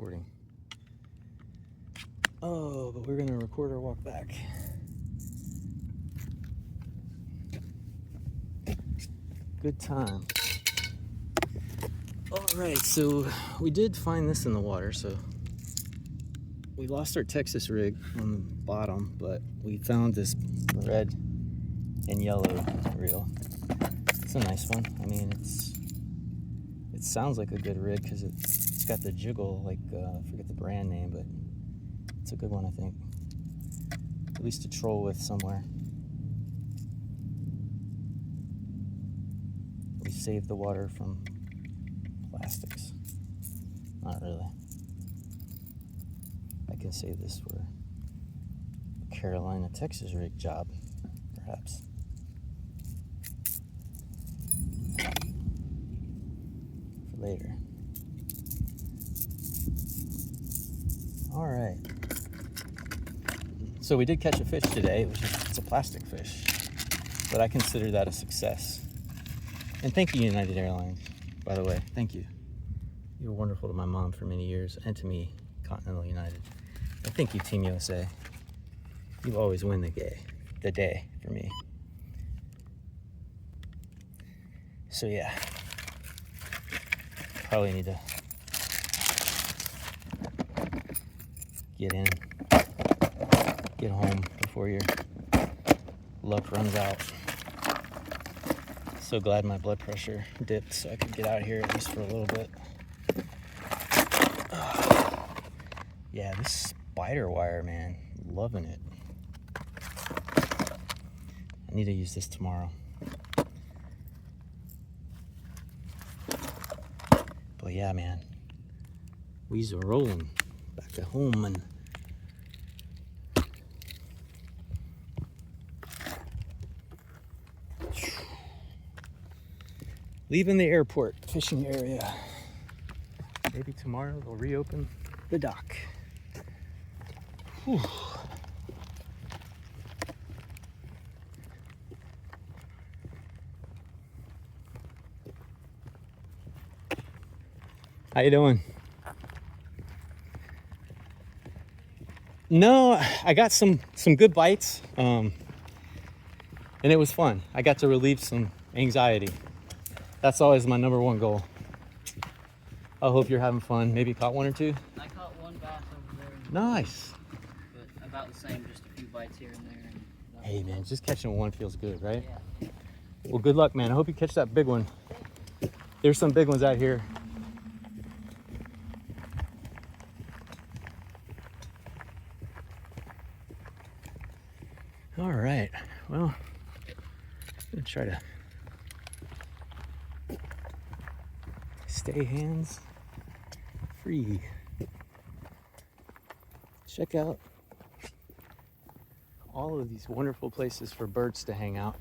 recording. Oh, but we're gonna record our walk back. Good time. All right, so we did find this in the water. So we lost our Texas rig on the bottom, but we found this red and yellow reel. It's a nice one. I mean, it sounds like a good rig because it's got the jiggle, like I forget the brand name, but it's a good one, I think. At least to troll with somewhere. We saved the water from plastics. Not really. I can save this for a Carolina, Texas rig job, perhaps. For later. All right. So we did catch a fish today. It's a plastic fish, but I consider that a success. And thank you, United Airlines, by the way. Thank you. You were wonderful to my mom for many years, and to me, Continental United. And thank you, Team USA. You always win the day for me. So yeah, probably need to get home before your luck runs out. So glad my blood pressure dipped so I could get out of here at least for a little bit. Yeah, this spider wire, man, loving it. I need to use this tomorrow. But yeah, man, we's rolling back to home and leaving the airport fishing area. Maybe tomorrow they'll reopen the dock. Whew. How you doing? No, I got some good bites, and it was fun. I got to relieve some anxiety. That's always my number one goal. I hope you're having fun. Maybe caught one or two? I caught one bass over there. Nice. But about the same, just a few bites here and there. And Hey man, just catching one feels good, right? Yeah. Well, good luck, man. I hope you catch that big one. There's some big ones out here. All right, well, I'm gonna try to stay hands free. Check out all of these wonderful places for birds to hang out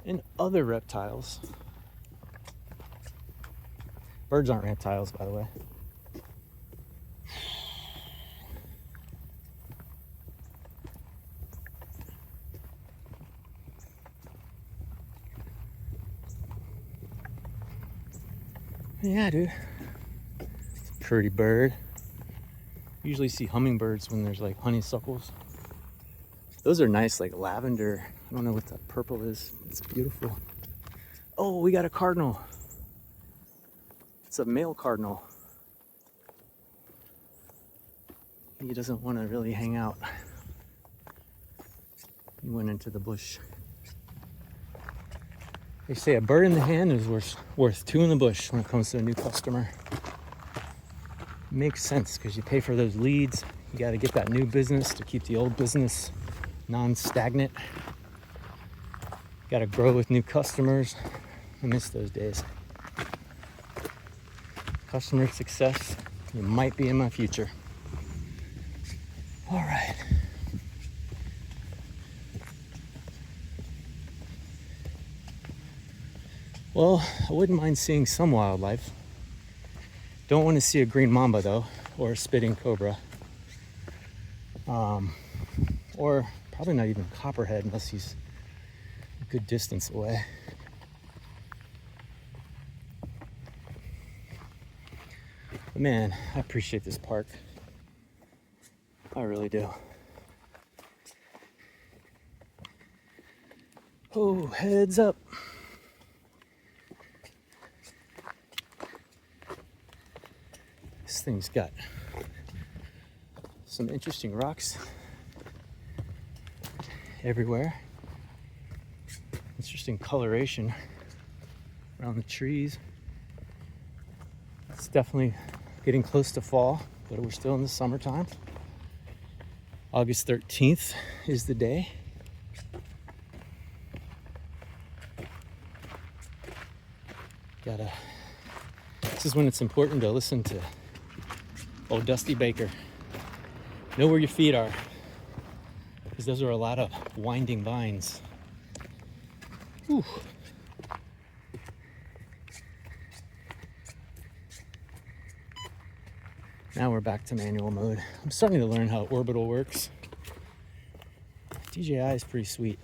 and other reptiles. Birds aren't reptiles, by the way. Yeah, dude. It's a pretty bird. Usually see hummingbirds when there's like honeysuckles. Those are nice, like lavender. I don't know what that purple is. It's beautiful. Oh, we got a cardinal. It's a male cardinal. He doesn't want to really hang out. He went into the bush. They say a bird in the hand is worth two in the bush when it comes to a new customer. Makes sense because you pay for those leads. You got to get that new business to keep the old business non-stagnant. Got to grow with new customers. I miss those days. Customer success, you might be in my future. All right. Well, I wouldn't mind seeing some wildlife. Don't want to see a green mamba though, or a spitting cobra. Or probably not even a copperhead unless he's a good distance away. But man, I appreciate this park. I really do. Oh, heads up. This thing's got some interesting rocks everywhere. Interesting coloration around the trees. It's definitely getting close to fall, but we're still in the summertime. August 13th is the day. This is when it's important to listen to old Dusty Baker. Know where your feet are, because those are a lot of winding vines. Whew. Now we're back to manual mode. I'm starting to learn how orbital works. DJI is pretty sweet.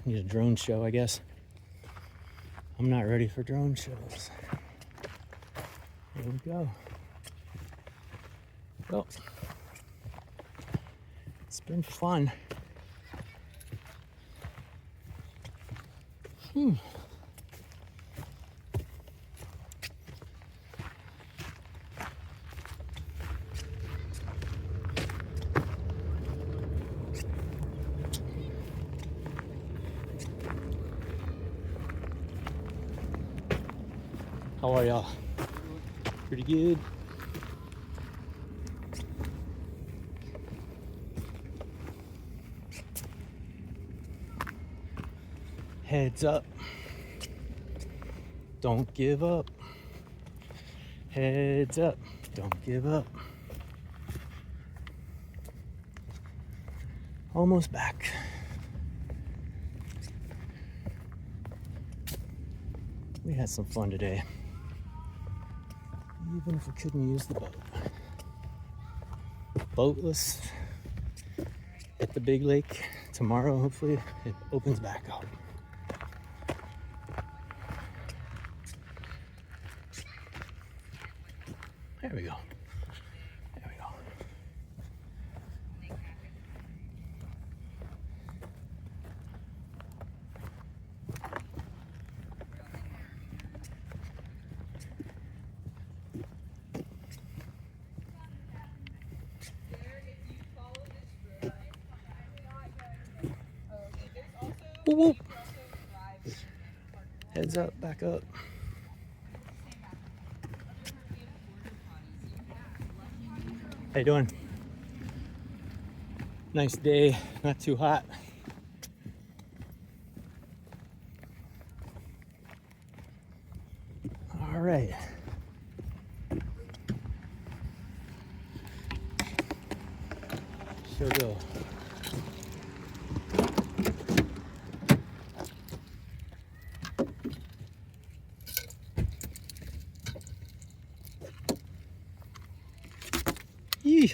Need a drone show, I guess. I'm not ready for drone shows. Here we go. Well, it's been fun. How are y'all? Pretty good. Heads up. Don't give up. Heads up. Don't give up. Almost back. We had some fun today. Even if we couldn't use the boat. Boatless at the big lake. Tomorrow, hopefully, it opens back up. There we go. There we go. Whoop, whoop. Heads up, back up. How you doing? Nice day, not too hot. All right. Sure go. Yee.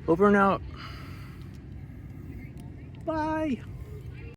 Over and out. Bye.